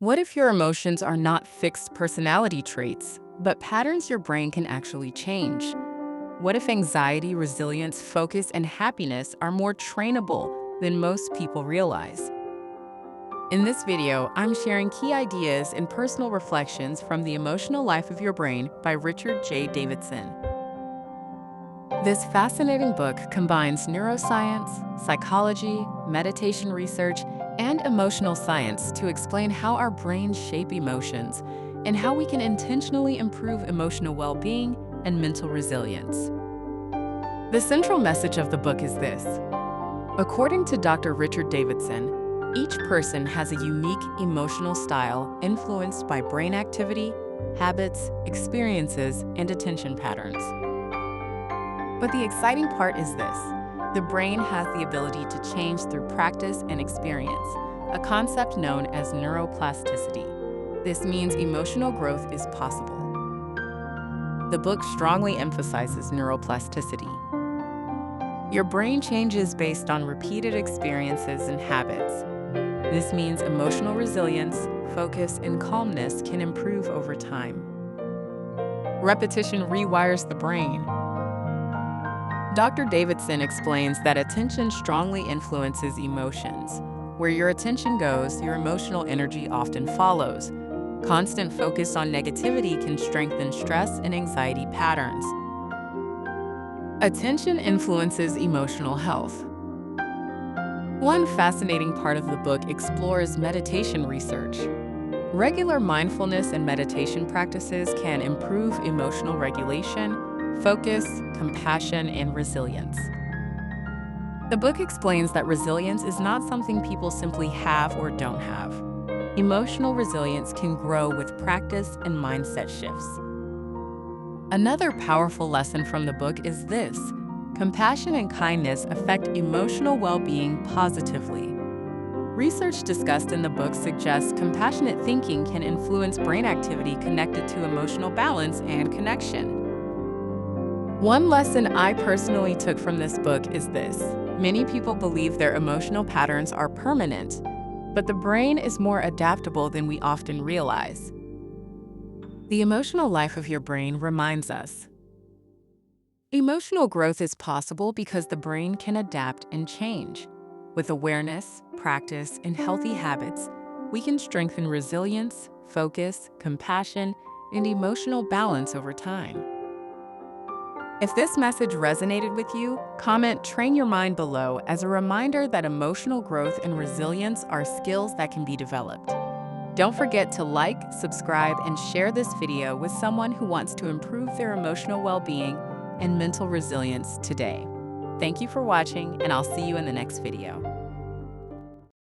What if your emotions are not fixed personality traits, but patterns your brain can actually change? What if anxiety, resilience, focus, and happiness are more trainable than most people realize? In this video, I'm sharing key ideas and personal reflections from The Emotional Life of Your Brain by Richard J. Davidson. This fascinating book combines neuroscience, psychology, meditation research, and emotional science to explain how our brains shape emotions and how we can intentionally improve emotional well-being and mental resilience. The central message of the book is this. According to Dr. Richard Davidson, each person has a unique emotional style influenced by brain activity, habits, experiences, and attention patterns. But the exciting part is this. The brain has the ability to change through practice and experience, a concept known as neuroplasticity. This means emotional growth is possible. The book strongly emphasizes neuroplasticity. Your brain changes based on repeated experiences and habits. This means emotional resilience, focus, and calmness can improve over time. Repetition rewires the brain. Dr. Davidson explains that attention strongly influences emotions. Where your attention goes, your emotional energy often follows. Constant focus on negativity can strengthen stress and anxiety patterns. Attention influences emotional health. One fascinating part of the book explores meditation research. Regular mindfulness and meditation practices can improve emotional regulation, focus, compassion, and resilience. The book explains that resilience is not something people simply have or don't have. Emotional resilience can grow with practice and mindset shifts. Another powerful lesson from the book is this: compassion and kindness affect emotional well-being positively. Research discussed in the book suggests compassionate thinking can influence brain activity connected to emotional balance and connection. One lesson I personally took from this book is this. Many people believe their emotional patterns are permanent, but the brain is more adaptable than we often realize. The Emotional Life of Your Brain reminds us. Emotional growth is possible because the brain can adapt and change. With awareness, practice, and healthy habits, we can strengthen resilience, focus, compassion, and emotional balance over time. If this message resonated with you, comment "Train Your Mind" below as a reminder that emotional growth and resilience are skills that can be developed. Don't forget to like, subscribe, and share this video with someone who wants to improve their emotional well-being and mental resilience today. Thank you for watching, and I'll see you in the next video.